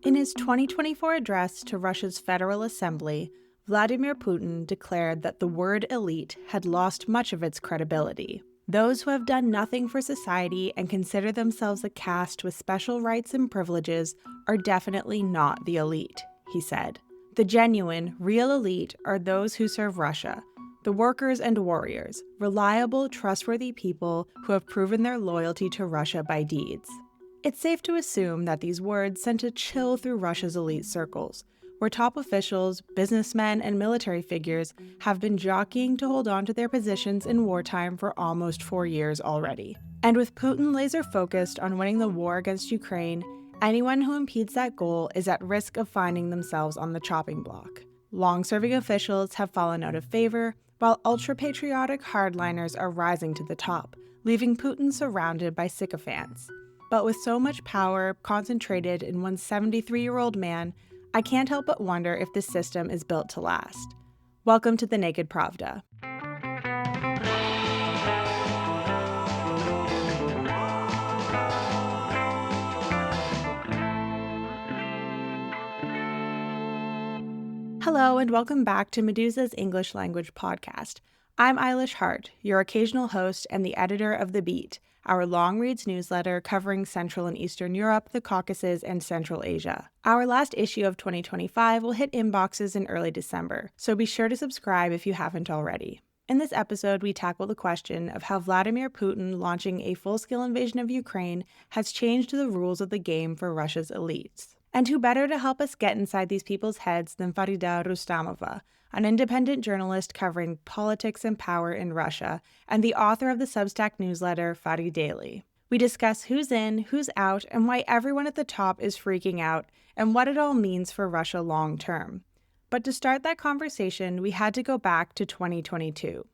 In his 2024 address to Russia's Federal Assembly, Vladimir Putin declared that the word elite had lost much of its credibility. Those who have done nothing for society and consider themselves a caste with special rights and privileges are definitely not the elite, he said. The genuine, real elite are those who serve Russia, the workers and warriors, reliable, trustworthy people who have proven their loyalty to Russia by deeds. It's safe to assume that these words sent a chill through Russia's elite circles, where top officials, businessmen, and military figures have been jockeying to hold on to their positions in wartime for almost 4 years already. And with Putin laser-focused on winning the war against Ukraine, anyone who impedes that goal is at risk of finding themselves on the chopping block. Long-serving officials have fallen out of favor, while ultra-patriotic hardliners are rising to the top, leaving Putin surrounded by sycophants. But with so much power concentrated in one 73-year-old man, I can't help but wonder if this system is built to last. Welcome to the Naked Pravda. Hello and welcome back to Meduza's English Language Podcast. I'm Eilish Hart, your occasional host and the editor of The Beat, our long reads newsletter covering Central and Eastern Europe, the Caucasus, and Central Asia. Our last issue of 2025 will hit inboxes in early December, so be sure to subscribe if you haven't already. In this episode, we tackle the question of how Vladimir Putin launching a full-scale invasion of Ukraine has changed the rules of the game for Russia's elites. And who better to help us get inside these people's heads than Farida Rustamova, an independent journalist covering politics and power in Russia, and the author of the Substack newsletter Fari Daily. We discuss who's in, who's out, and why everyone at the top is freaking out, and what it all means for Russia long term. But to start that conversation, we had to go back to 2022.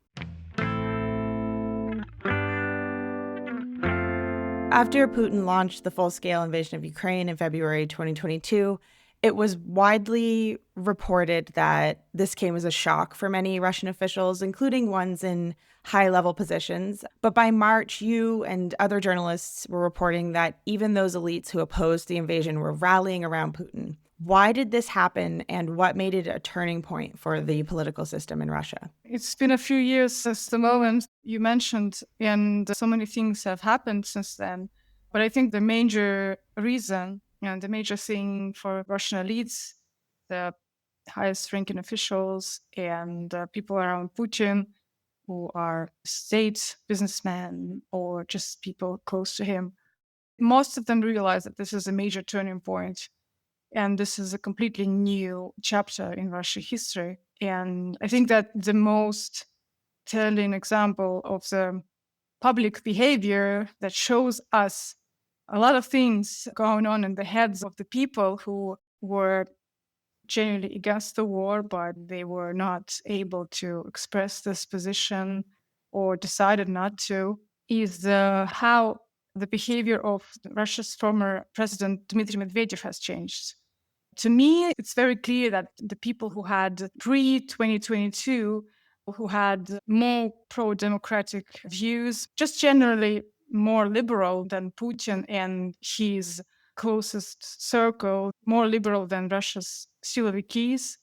After Putin launched the full-scale invasion of Ukraine in February 2022, it was widely reported that this came as a shock for many Russian officials, including ones in high-level positions. But by March, you and other journalists were reporting that even those elites who opposed the invasion were rallying around Putin. Why did this happen, and what made it a turning point for the political system in Russia? It's been a few years since the moment you mentioned, and so many things have happened since then. But I think the major reason and the major thing for Russian elites, the highest ranking officials and people around Putin who are state businessmen or just people close to him, most of them realize that this is a major turning point. And this is a completely new chapter in Russian history. And I think that the most telling example of the public behavior that shows us a lot of things going on in the heads of the people who were genuinely against the war, but they were not able to express this position or decided not to, is how the behavior of Russia's former president Dmitry Medvedev has changed. To me, it's very clear that the people who had pre-2022, who had more pro-democratic views, just generally more liberal than Putin and his closest circle, more liberal than Russia's silovikies,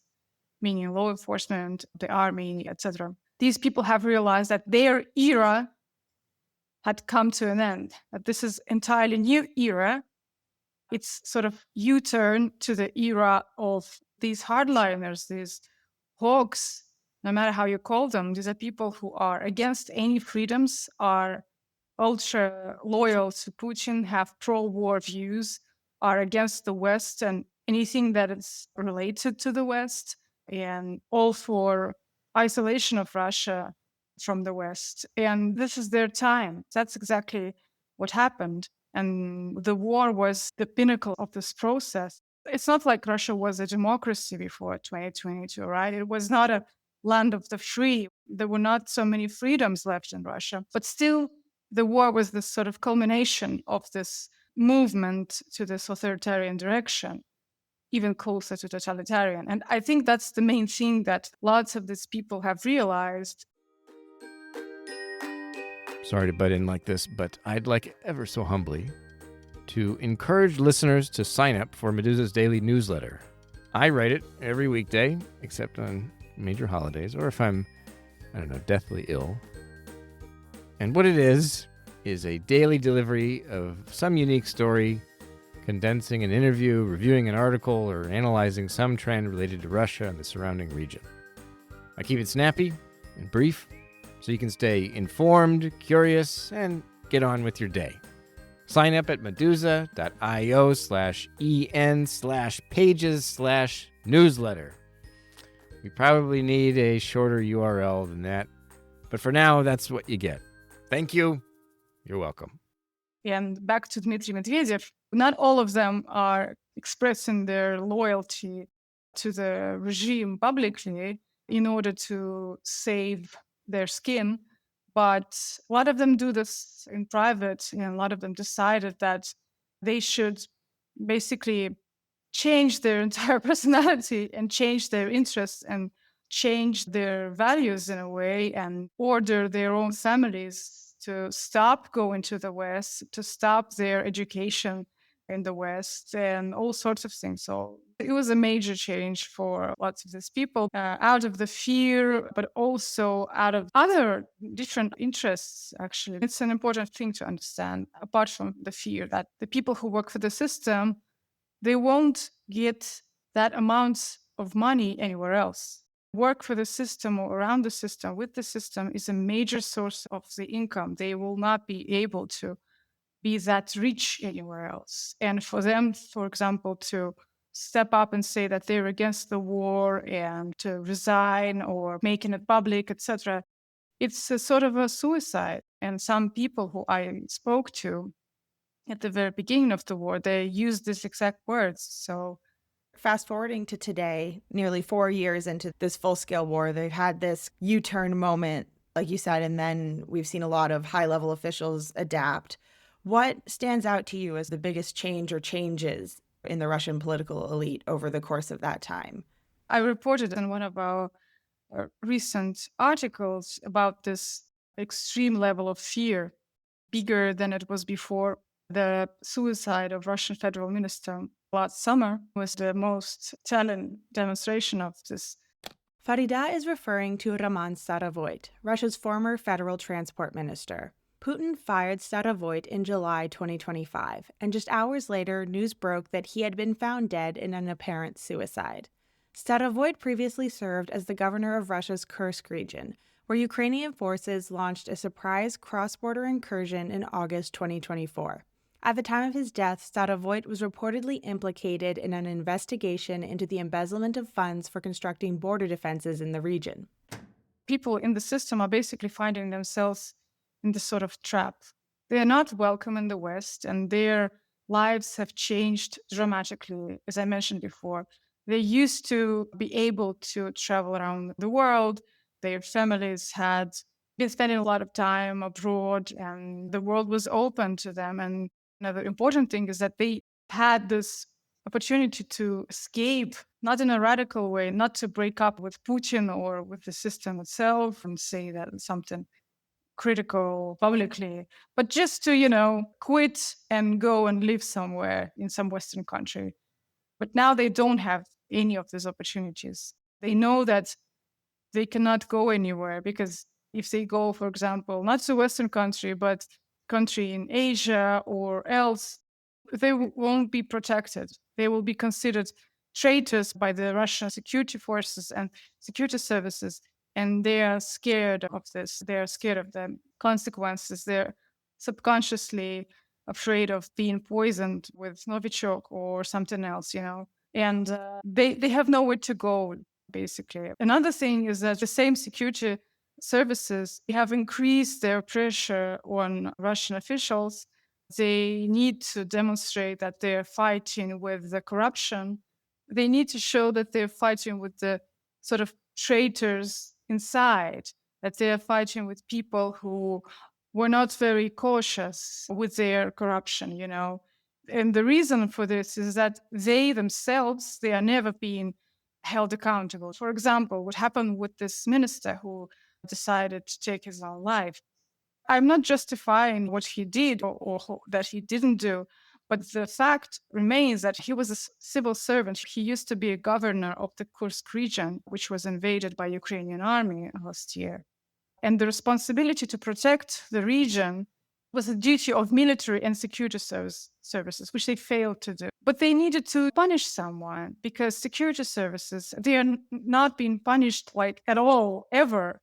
meaning law enforcement, the army, etc. These people have realized that their era had come to an end, that this is entirely new era. It's sort of U-turn to the era of these hardliners, these hawks, no matter how you call them. These are people who are against any freedoms, are ultra loyal to Putin, have pro-war views, are against the West and anything that is related to the West, and all for isolation of Russia from the West. And this is their time. That's exactly what happened. And the war was the pinnacle of this process. It's not like Russia was a democracy before 2022, right? It was not a land of the free. There were not so many freedoms left in Russia. But still, the war was this sort of culmination of this movement to this authoritarian direction, even closer to totalitarian. And I think that's the main thing that lots of these people have realized. Sorry to butt in like this, but I'd like ever so humbly to encourage listeners to sign up for Meduza's daily newsletter. I write it every weekday, except on major holidays, or if I'm, deathly ill. And what it is a daily delivery of some unique story, condensing an interview, reviewing an article, or analyzing some trend related to Russia and the surrounding region. I keep it snappy and brief, so you can stay informed, curious, and get on with your day. Sign up at meduza.io/en/pages/newsletter. We probably need a shorter URL than that, but for now, that's what you get. Thank you. You're welcome. And back to Dmitry Medvedev, not all of them are expressing their loyalty to the regime publicly in order to save their skin. But a lot of them do this in private, and a lot of them decided that they should basically change their entire personality and change their interests and change their values in a way and order their own families to stop going to the West, to stop their education in the West, and all sorts of things. So it was a major change for lots of these people out of the fear, but also out of other different interests, actually. It's an important thing to understand, apart from the fear, that the people who work for the system, they won't get that amount of money anywhere else. Work for the system or around the system, with the system, is a major source of the income. They will not be able to be that rich anywhere else. And for them, for example, to step up and say that they're against the war and to resign or making it public, etc., it's a sort of a suicide. And some people who I spoke to at the very beginning of the war, they used these exact words. So fast forwarding to today, nearly 4 years into this full-scale war, they've had this U-turn moment, like you said, and then we've seen a lot of high-level officials adapt. What stands out to you as the biggest change or changes in the Russian political elite over the course of that time? I reported in one of our recent articles about this extreme level of fear, bigger than it was before. The suicide of Russian federal minister last summer was the most telling demonstration of this. Farida is referring to Roman Starovoyt, Russia's former federal transport minister. Putin fired Starovoyt in July 2025, and just hours later, news broke that he had been found dead in an apparent suicide. Starovoyt previously served as the governor of Russia's Kursk region, where Ukrainian forces launched a surprise cross-border incursion in August 2024. At the time of his death, Starovoyt was reportedly implicated in an investigation into the embezzlement of funds for constructing border defenses in the region. People in the system are basically finding themselves in this sort of trap. They are not welcome in the West, and their lives have changed dramatically, as I mentioned before. They used to be able to travel around the world. Their families had been spending a lot of time abroad, and the world was open to them. And another important thing is that they had this opportunity to escape, not in a radical way, not to break up with Putin or with the system itself and say that it's something critical publicly, but just to, quit and go and live somewhere in some Western country. But now they don't have any of these opportunities. They know that they cannot go anywhere because if they go, for example, not to Western country, but country in Asia or else, they won't be protected. They will be considered traitors by the Russian security forces and security services. And they are scared of this. They are scared of the consequences. They're subconsciously afraid of being poisoned with Novichok or something else. And they have nowhere to go, basically. Another thing is that the same security services have increased their pressure on Russian officials. They need to demonstrate that they're fighting with the corruption. They need to show that they're fighting with the sort of traitors inside, that they're fighting with people who were not very cautious with their corruption. And the reason for this is that they themselves, they are never being held accountable. For example, what happened with this minister who decided to take his own life. I'm not justifying what he did or that he didn't do, But the fact remains that he was a civil servant. He used to be a governor of the Kursk region, which was invaded by Ukrainian army last year. And the responsibility to protect the region was a duty of military and security services, which they failed to do. But they needed to punish someone because security services, they are not being punished like at all, ever,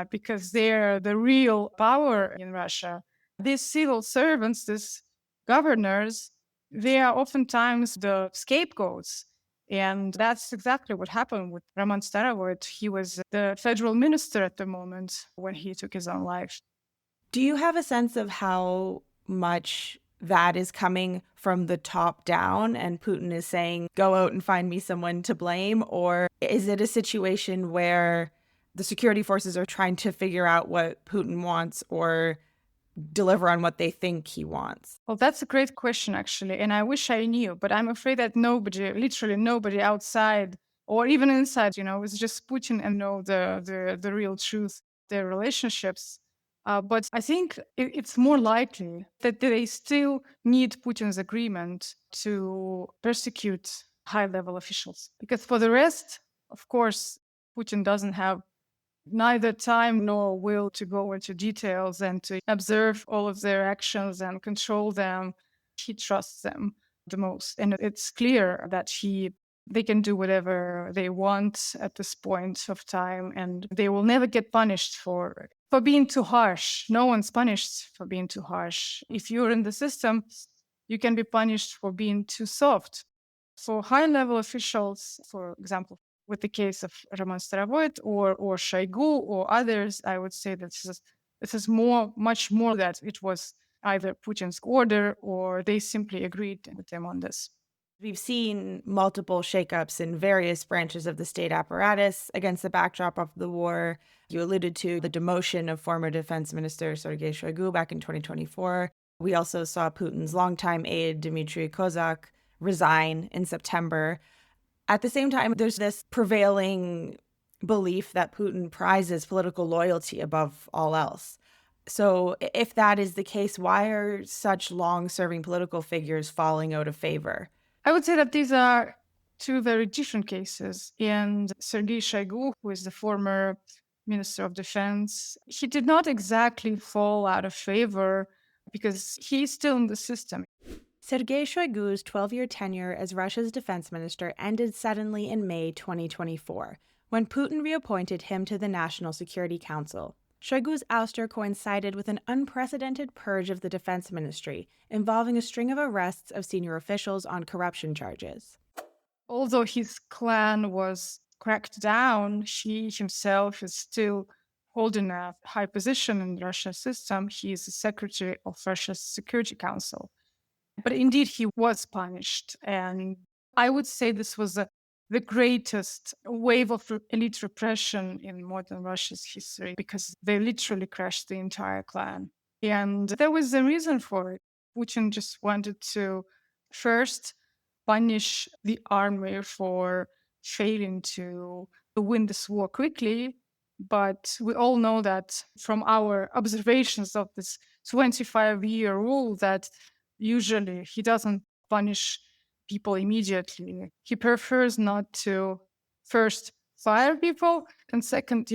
because they're the real power in Russia. These civil servants, these governors, they are oftentimes the scapegoats. And that's exactly what happened with Roman Starovoyt. He was the federal minister at the moment when he took his own life. Do you have a sense of how much that is coming from the top down and Putin is saying, go out and find me someone to blame? Or is it a situation where the security forces are trying to figure out what Putin wants or deliver on what they think he wants? Well, that's a great question, actually. And I wish I knew, but I'm afraid that nobody, literally nobody outside or even inside, it's just Putin and know the real truth, their relationships. But I think it's more likely that they still need Putin's agreement to persecute high-level officials. Because for the rest, of course, Putin doesn't have neither time nor will to go into details and to observe all of their actions and control them. He trusts them the most. And it's clear that they can do whatever they want at this point of time, and they will never get punished for being too harsh. No one's punished for being too harsh. If you're in the system, you can be punished for being too soft. For high-level officials, for example, with the case of Roman Starovoyt or Shoigu or others, I would say that this is much more that it was either Putin's order or they simply agreed with him on this. We've seen multiple shakeups in various branches of the state apparatus against the backdrop of the war. You alluded to the demotion of former defense minister Sergei Shoigu back in 2024. We also saw Putin's longtime aide, Dmitry Kozak, resign in September. At the same time, there's this prevailing belief that Putin prizes political loyalty above all else. So if that is the case, why are such long-serving political figures falling out of favor? I would say that these are two very different cases. And Sergei Shoigu, who is the former Minister of Defense, he did not exactly fall out of favor because he's still in the system. Sergei Shoigu's 12-year tenure as Russia's defense minister ended suddenly in May 2024, when Putin reappointed him to the National Security Council. Shoigu's ouster coincided with an unprecedented purge of the defense ministry, involving a string of arrests of senior officials on corruption charges. Although his clan was cracked down, he himself is still holding a high position in the Russian system. He is the secretary of Russia's Security Council. But indeed, he was punished. And I would say this was the greatest wave of elite repression in modern Russia's history, because they literally crushed the entire clan. And there was a reason for it. Putin just wanted to first punish the army for failing to win this war quickly. But we all know that from our observations of this 25-year rule that usually he doesn't punish people immediately. He prefers not to first fire people, and second,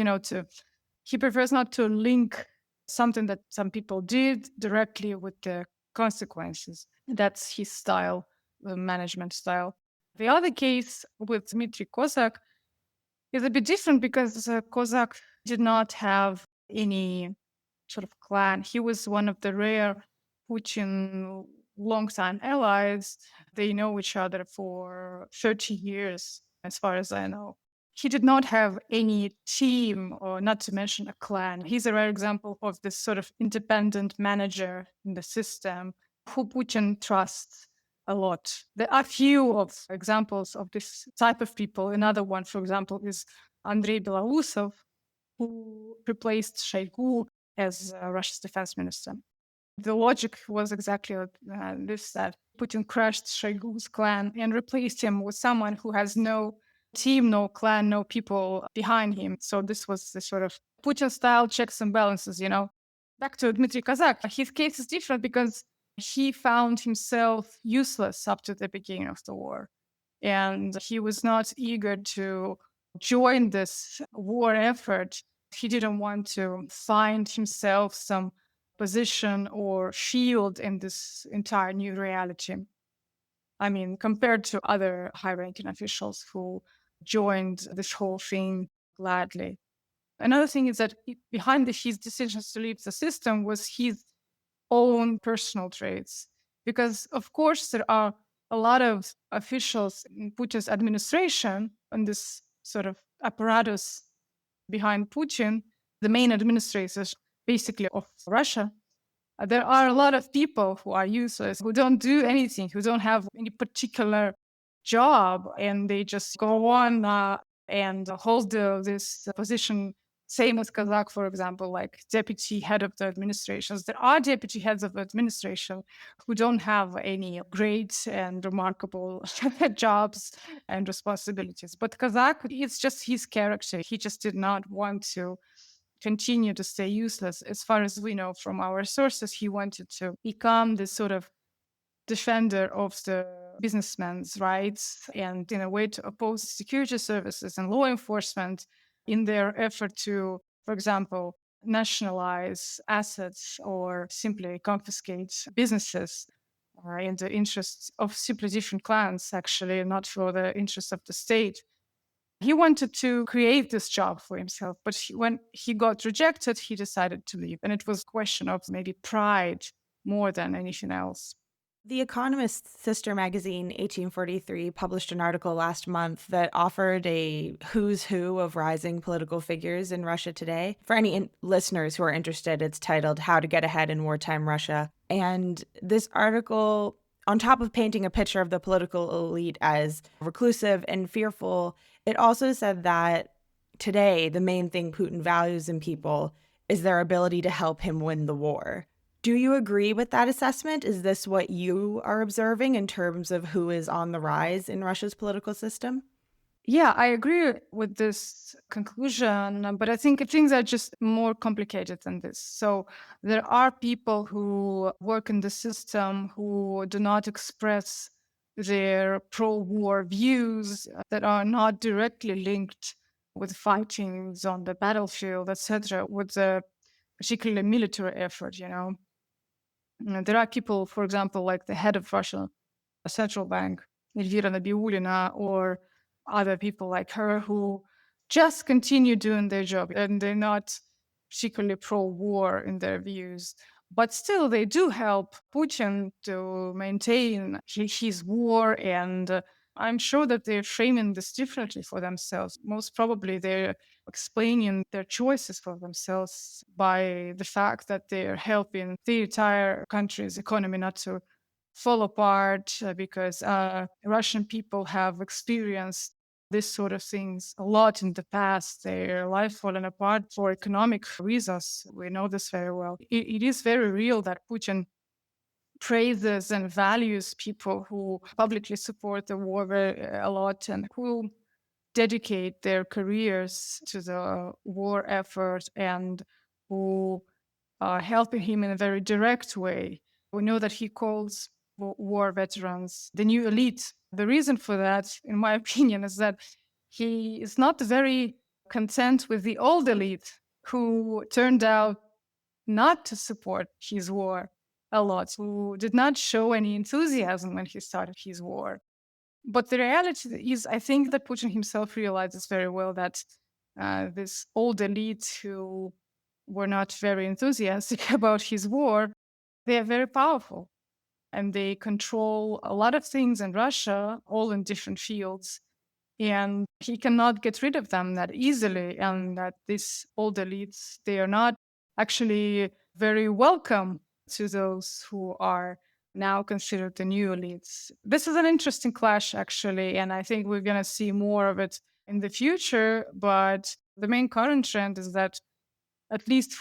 he prefers not to link something that some people did directly with the consequences. That's his style, the management style. The other case with Dmitry Kozak is a bit different because Kozak did not have any sort of clan. He was one of the rare Putin longtime allies. They know each other for 30 years, as far as I know. He did not have any team, or not to mention a clan. He's a rare example of this sort of independent manager in the system who Putin trusts a lot. There are few of examples of this type of people. Another one, for example, is Andrei Belousov, who replaced Shoigu as Russia's defense minister. The logic was exactly this, that Putin crushed Shoigu's clan and replaced him with someone who has no team, no clan, no people behind him. So this was the sort of Putin-style checks and balances, Back to Dmitry Kozak. His case is different because he found himself useless up to the beginning of the war. And he was not eager to join this war effort. He didn't want to find himself some position or field in this entire new reality. I mean, compared to other high ranking officials who joined this whole thing gladly. Another thing is that behind his decisions to leave the system was his own personal traits. Because, of course, there are a lot of officials in Putin's administration and this sort of apparatus behind Putin, the main administrators basically of Russia. There are a lot of people who are useless, who don't do anything, who don't have any particular job, and they just go on and hold this position. Same with Kazakh, for example, like deputy head of the administrations. There are deputy heads of administration who don't have any great and remarkable jobs and responsibilities. But Kazakh, it's just his character. He just did not want to continue to stay useless. As far as we know from our sources, he wanted to become this sort of defender of the businessmen's rights and in a way to oppose security services and law enforcement in their effort to, for example, nationalize assets or simply confiscate businesses in the interests of simply different clans, actually, not for the interests of the state. He wanted to create this job for himself, but when he got rejected, he decided to leave. And it was a question of maybe pride more than anything else. The Economist's sister magazine, 1843, published an article last month that offered a who's who of rising political figures in Russia today. For any listeners who are interested, it's titled How to Get Ahead in Wartime Russia. And this article, on top of painting a picture of the political elite as reclusive and fearful, it also said that today the main thing Putin values in people is their ability to help him win the war. Do you agree with that assessment? Is this what you are observing in terms of who is on the rise in Russia's political system? Yeah, I agree with this conclusion, but I think things are just more complicated than this. So there are people who work in the system who do not express their pro-war views that are not directly linked with fightings on the battlefield, etc., with the particularly military effort, you know. There are people, for example, like the head of Russia Central Bank, Elvira Nabiulina, or other people like her who just continue doing their job and they're not particularly pro-war in their views. But still, they do help Putin to maintain his war, and I'm sure that they're framing this differently for themselves. Most probably, they're explaining their choices for themselves by the fact that they're helping the entire country's economy not to fall apart because Russian people have experienced this sort of things a lot in the past. Their life fallen apart for economic reasons. We know this very well. It is very real that Putin praises and values people who publicly support the war a lot and who dedicate their careers to the war effort and who are helping him in a very direct way. We know that he calls war veterans the new elite. The reason for that, in my opinion, is that he is not very content with the old elite who turned out not to support his war a lot, who did not show any enthusiasm when he started his war. But the reality is, I think that Putin himself realizes very well that this old elite who were not very enthusiastic about his war, they are very powerful. And they control a lot of things in Russia, all in different fields. And he cannot get rid of them that easily. And that these old elites, they are not actually very welcome to those who are now considered the new elites. This is an interesting clash, actually. And I think we're going to see more of it in the future. But the main current trend is that, at least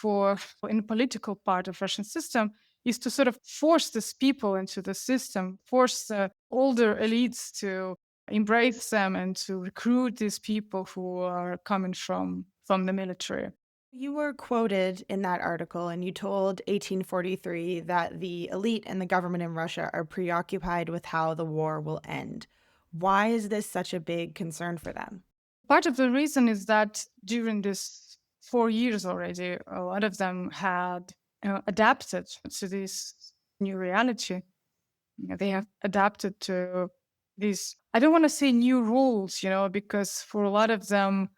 in the political part of Russian system, is to sort of force these people into the system, force the older elites to embrace them and to recruit these people who are coming from the military. You were quoted in that article and you told 1843 that the elite and the government in Russia are preoccupied with how the war will end. Why is this such a big concern for them? Part of the reason is that during this 4 years already, a lot of them had adapted to this new reality. They have adapted to these, I don't want to say new rules, because for a lot of them,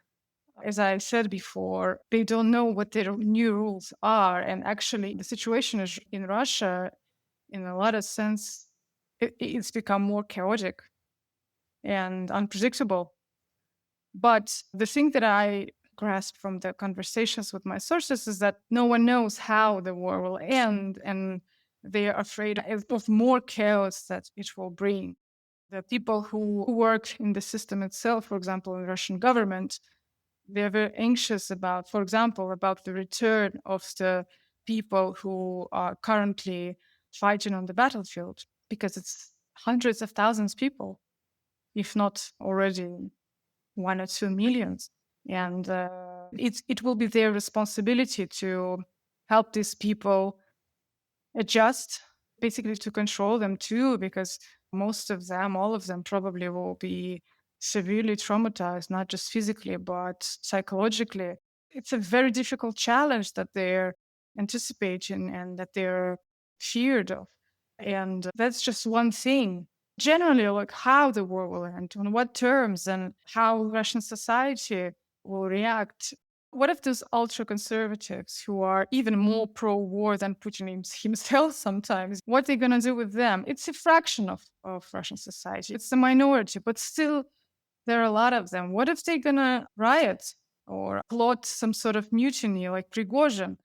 as I said before, they don't know what their new rules are. And actually, the situation is in Russia, in a lot of sense, it's become more chaotic and unpredictable. But the thing that I grasp from the conversations with my sources is that no one knows how the war will end, and they are afraid of more chaos that it will bring. The people who work in the system itself, for example, in the Russian government, they're very anxious about, for example, about the return of the people who are currently fighting on the battlefield, because it's hundreds of thousands of people, if not already 1 or 2 millions. And it will be their responsibility to help these people adjust, basically to control them too, because most of them, all of them probably will be severely traumatized, not just physically, but psychologically. It's a very difficult challenge that they're anticipating and that they're feared of. And that's just one thing. Generally, like how the war will end, on what terms, and how Russian society will react. What if those ultra conservatives who are even more pro war than Putin himself sometimes, what are they going to do with them? It's a fraction of Russian society. It's a minority, but still, there are a lot of them. What if they're going to riot or plot some sort of mutiny like Prigozhin?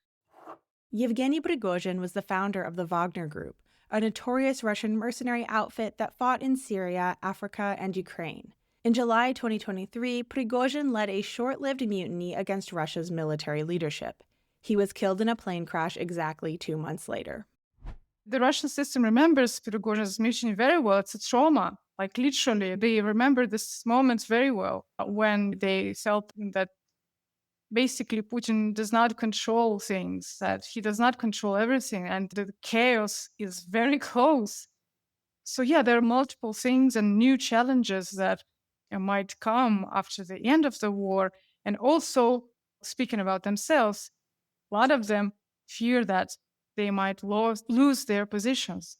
Yevgeny Prigozhin was the founder of the Wagner Group, a notorious Russian mercenary outfit that fought in Syria, Africa, and Ukraine. In July 2023, Prigozhin led a short-lived mutiny against Russia's military leadership. He was killed in a plane crash exactly 2 months later. The Russian system remembers Prigozhin's mutiny very well. It's a trauma. Like literally, they remember this moment very well when they felt that basically Putin does not control things, that he does not control everything, and the chaos is very close. So yeah, there are multiple things and new challenges that might come after the end of the war. And also, speaking about themselves, a lot of them fear that they might lose their positions.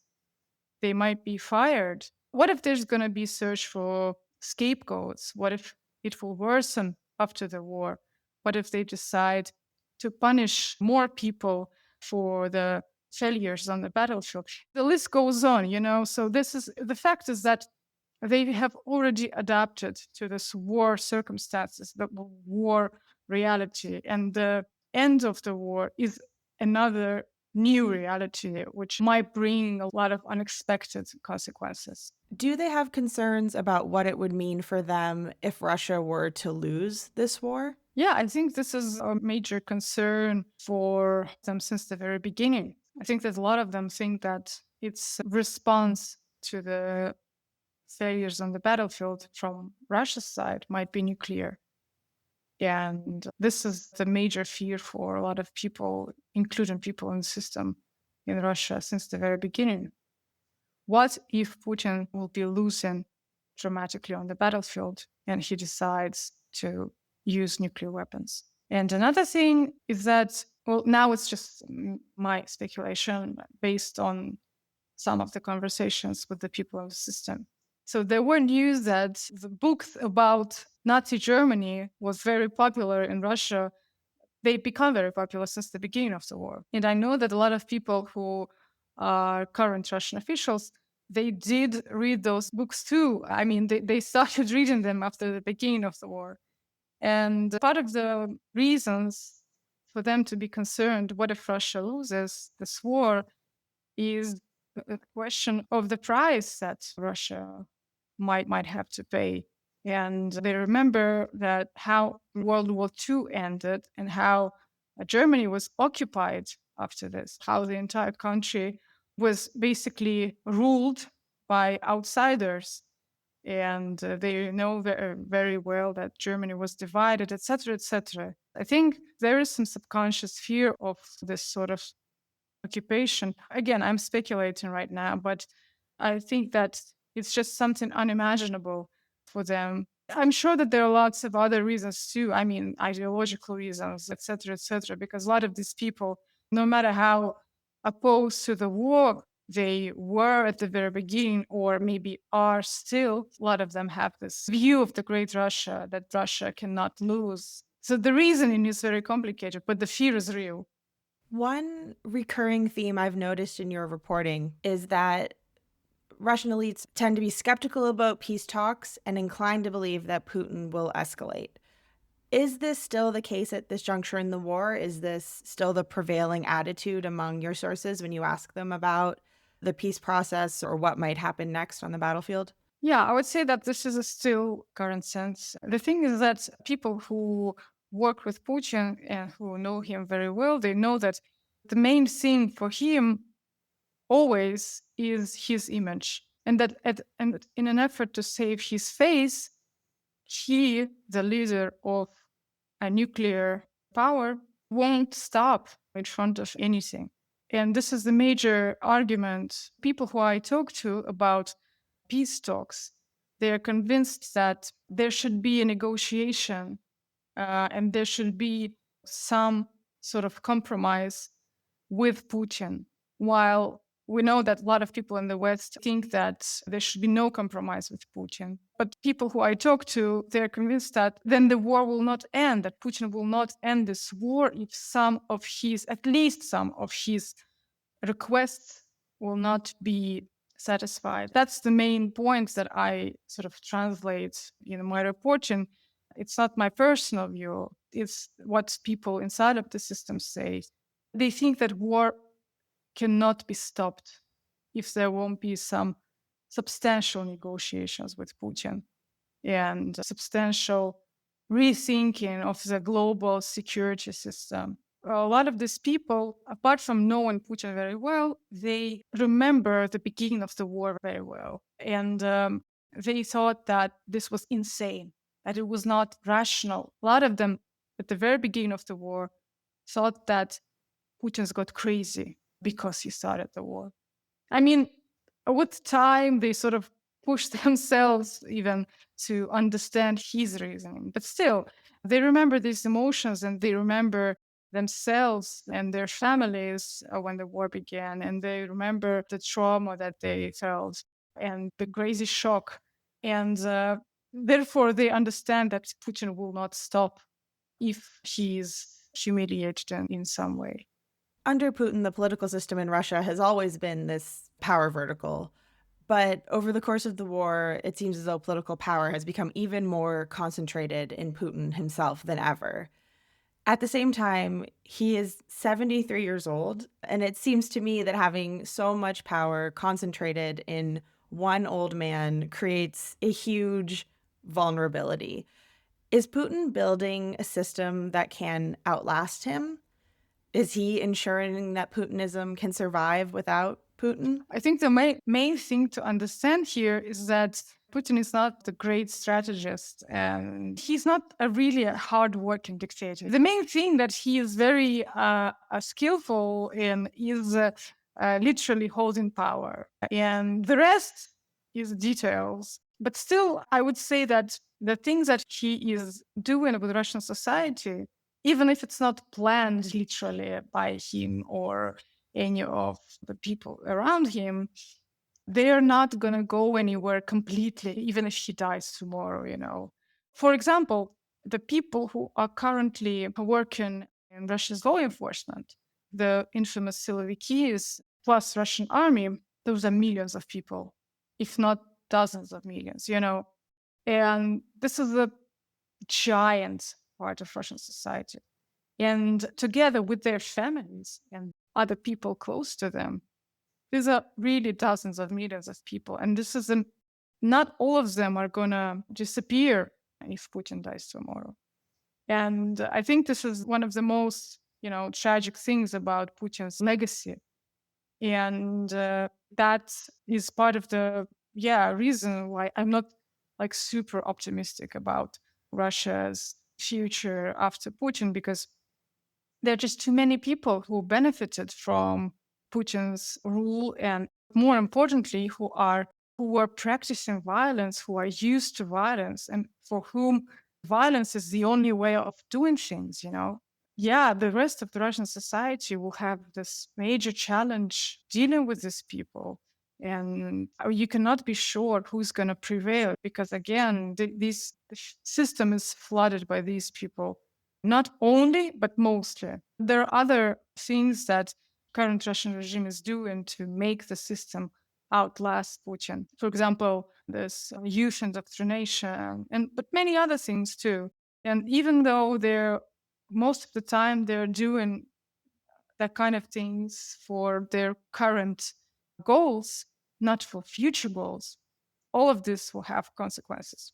They might be fired. What if there's going to be search for scapegoats? What if it will worsen after the war? What if they decide to punish more people for the failures on the battlefield? The list goes on. So the fact is that they have already adapted to this war circumstances, the war reality, and the end of the war is another new reality, which might bring a lot of unexpected consequences. Do they have concerns about what it would mean for them if Russia were to lose this war? Yeah, I think this is a major concern for them since the very beginning. I think that a lot of them think that its response to the failures on the battlefield from Russia's side might be nuclear. And this is the major fear for a lot of people, including people in the system in Russia since the very beginning. What if Putin will be losing dramatically on the battlefield and he decides to use nuclear weapons? And another thing is that, well, now it's just my speculation based on some of the conversations with the people of the system. So there were news that the book about Nazi Germany was very popular in Russia. They become very popular since the beginning of the war. And I know that a lot of people who are current Russian officials, they did read those books too. I mean, they started reading them after the beginning of the war. And part of the reasons for them to be concerned, what if Russia loses this war, is the question of the price that Russia might have to pay. And they remember that how World War II ended and how Germany was occupied after this, how the entire country was basically ruled by outsiders. And they know very, very well that Germany was divided, etc., etc. I think there is some subconscious fear of this sort of occupation. Again, I'm speculating right now, but I think that it's just something unimaginable for them. I'm sure that there are lots of other reasons too. I mean, ideological reasons, etc., because a lot of these people, no matter how opposed to the war they were at the very beginning, or maybe are still, a lot of them have this view of the great Russia, that Russia cannot lose. So the reasoning is very complicated, but the fear is real. One recurring theme I've noticed in your reporting is that Russian elites tend to be skeptical about peace talks and inclined to believe that Putin will escalate. Is this still the case at this juncture in the war? Is this still the prevailing attitude among your sources when you ask them about the peace process or what might happen next on the battlefield? Yeah, I would say that this is a still current sense. The thing is that people who work with Putin and who know him very well, they know that the main thing for him always is his image. And that and in an effort to save his face, he, the leader of a nuclear power, won't stop in front of anything. And this is the major argument. People who I talk to about peace talks, they are convinced that there should be a negotiation and there should be some sort of compromise with Putin, while we know that a lot of people in the West think that there should be no compromise with Putin. But people who I talk to, they're convinced that then the war will not end, that Putin will not end this war if at least some of his requests will not be satisfied. That's the main point that I sort of translate in my reporting. It's not my personal view, it's what people inside of the system say. They think that war cannot be stopped if there won't be some substantial negotiations with Putin and substantial rethinking of the global security system. A lot of these people, apart from knowing Putin very well, they remember the beginning of the war very well. And they thought that this was insane, that it was not rational. A lot of them, at the very beginning of the war, thought that Putin's got crazy because he started the war. I mean, with time, they sort of pushed themselves even to understand his reasoning. But still, they remember these emotions and they remember themselves and their families when the war began. And they remember the trauma that they felt and the crazy shock. And therefore, they understand that Putin will not stop if he is humiliated in some way. Under Putin, the political system in Russia has always been this power vertical. But over the course of the war, it seems as though political power has become even more concentrated in Putin himself than ever. At the same time, he is 73 years old, and it seems to me that having so much power concentrated in one old man creates a huge vulnerability. Is Putin building a system that can outlast him? Is he ensuring that Putinism can survive without Putin? I think the main thing to understand here is that Putin is not the great strategist and he's not really a hard-working dictator. The main thing that he is very skillful in is literally holding power. And the rest is details. But still, I would say that the things that he is doing with Russian society, even if it's not planned literally by him or any of the people around him, they're not going to go anywhere completely, even if he dies tomorrow. For example, the people who are currently working in Russia's law enforcement, the infamous Silovikis plus Russian army, those are millions of people, if not dozens of millions, And this is a giant part of Russian society. And together with their families and other people close to them, these are really dozens of millions of people. And not all of them are going to disappear if Putin dies tomorrow. And I think this is one of the most, tragic things about Putin's legacy. And that is part of the reason why I'm not like super optimistic about Russia's future after Putin, because there are just too many people who benefited from Putin's rule, and more importantly, who are practicing violence, who are used to violence, and for whom violence is the only way of doing things, you know. Yeah, the rest of the Russian society will have this major challenge dealing with these people. And you cannot be sure who's going to prevail, because again, the system is flooded by these people. Not only, but mostly. There are other things that current Russian regime is doing to make the system outlast Putin. For example, this youth indoctrination, but many other things too. And even though most of the time they're doing that kind of things for their current goals, not for future goals, all of this will have consequences.